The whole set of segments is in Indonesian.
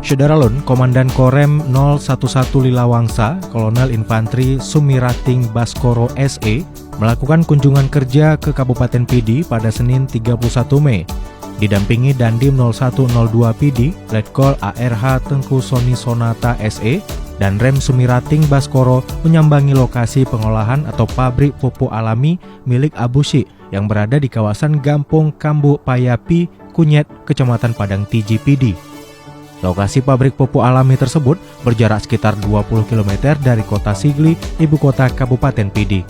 Syederalun, Komandan Korem 011 Lilawangsa, Kolonel Infantri Sumirating Baskoro SE, melakukan kunjungan kerja ke Kabupaten Pidi pada Senin 31 Mei. Didampingi Dandim 0102 Pidi, Letkol ARH Tengku Soni Sonata SE, dan Rem Sumirating Baskoro menyambangi lokasi pengolahan atau pabrik pupuk alami milik Abushi yang berada di kawasan Gampung Kambu Payapi, Kunyet, Kecamatan Padang Tiji, Pidi. Lokasi pabrik pupuk alami tersebut berjarak sekitar 20 km dari kota Sigli, ibu kota Kabupaten Pidi.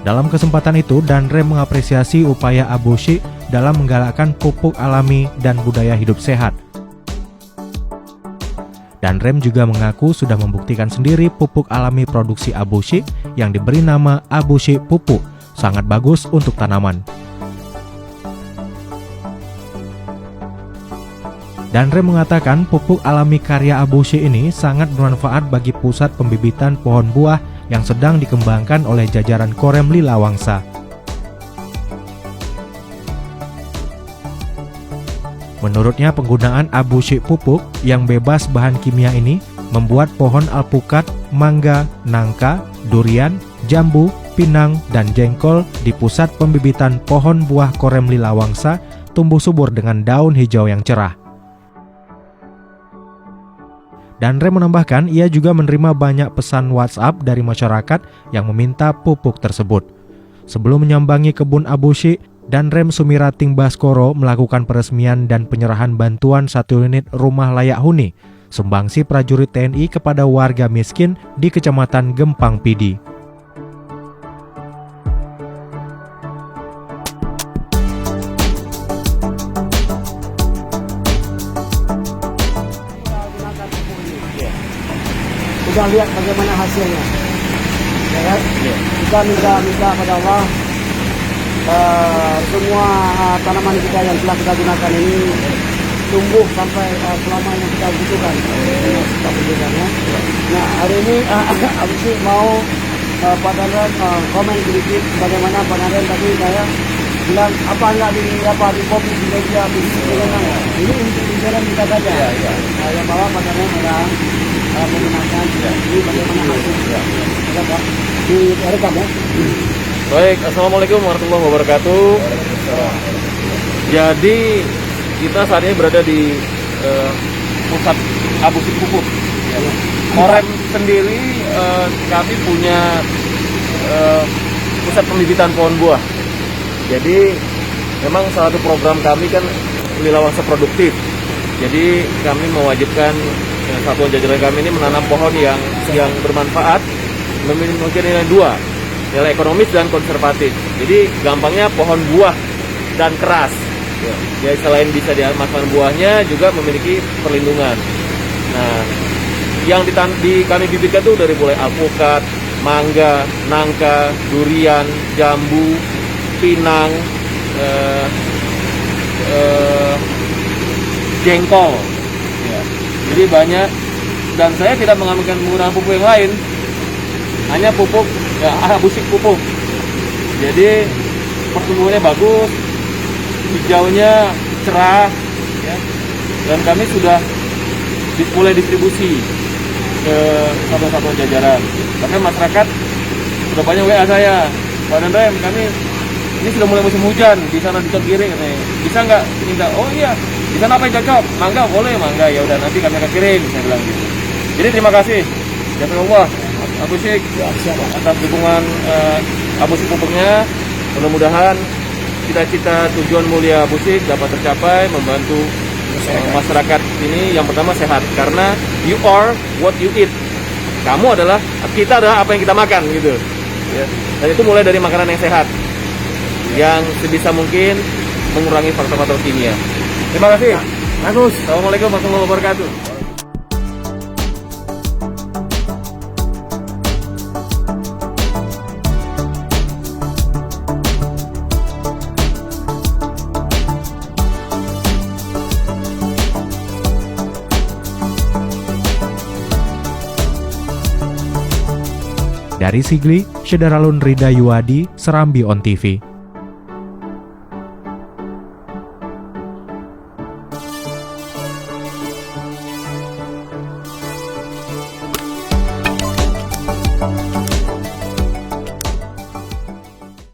Dalam kesempatan itu, Danrem mengapresiasi upaya Abushi dalam menggalakkan pupuk alami dan budaya hidup sehat. Danrem juga mengaku sudah membuktikan sendiri pupuk alami produksi Abushi yang diberi nama Abushi Pupuk, sangat bagus untuk tanaman. Danrem mengatakan pupuk alami karya Abushi ini sangat bermanfaat bagi pusat pembibitan pohon buah yang sedang dikembangkan oleh jajaran Korem Lilawangsa. Menurutnya, penggunaan Abushi pupuk yang bebas bahan kimia ini membuat pohon alpukat, mangga, nangka, durian, jambu, pinang, dan jengkol di pusat pembibitan pohon buah Korem Lilawangsa tumbuh subur dengan daun hijau yang cerah. Danrem menambahkan ia juga menerima banyak pesan WhatsApp dari masyarakat yang meminta pupuk tersebut. Sebelum menyambangi kebun Abushi, Danrem Sumirating Baskoro melakukan peresmian dan penyerahan bantuan 1 unit rumah layak huni, sumbangsi prajurit TNI kepada warga miskin di Kecamatan Gempang, Pidi. Sudah lihat bagaimana hasilnya. Ya, kita minta pada Allah semua tanaman kita yang telah kita gunakan ini tumbuh sampai selama yang kita butuhkan. Kita butuhkannya. Nah, hari ini Abushi mau Pak Danrem komen sedikit bagaimana Pak Danrem tadi saya bilang apa enggak di kopi di meja ini untuk bicara kita saja. Yang bawa Pak Danrem adalah menggunakan ini bagaimana hasilnya. Direkam ya. Baik, Assalamualaikum warahmatullahi wabarakatuh. Jadi kita saat ini berada di pusat Abushi pupuk. Korem sendiri kami punya pusat pembibitan pohon buah. Jadi memang salah satu program kami kan Lilawangsa produktif. Jadi kami mewajibkan satuan jajaran kami ini menanam pohon yang bermanfaat, memiliki nilai dua, nilai ekonomis dan konservatif. Jadi gampangnya pohon buah dan keras. Ya, selain bisa dimakan buahnya juga memiliki perlindungan. Nah, yang kami bibitkan itu dari mulai alpukat, mangga, nangka, durian, jambu, pinang, jengkol. Ya. Jadi banyak, dan saya tidak menggunakan pupuk yang lain, hanya pupuk ya Abushi pupuk. Jadi pertumbuhannya bagus, hijaunya cerah, ya. Dan kami sudah mulai distribusi ke satuan-satuan jajaran. Bahkan masyarakat sudah banyak WA saya, Pak Danrem, kami ini sudah mulai musim hujan, di sana di kiri, katanya. Bisa nggak minta? Oh iya, di sana apa yang cocok? Mangga boleh, mangga ya udah nanti kami akan kirim, saya bilang gitu. Jadi terima kasih, jazakallah Abushi atas dukungan Abushi pupuknya. Mudah-mudahan cita-cita tujuan mulia Abushi dapat tercapai, membantu masyarakat ini yang pertama sehat, karena you are what you eat. Kita adalah apa yang kita makan gitu. Ya. Dan itu mulai dari makanan yang sehat, yang sebisa mungkin mengurangi faktor-faktor kimia. Terima kasih. Bagus. Assalamualaikum warahmatullahi wabarakatuh. Dari Sigli, Syederalun Rida Yuwadi, Serambi On TV.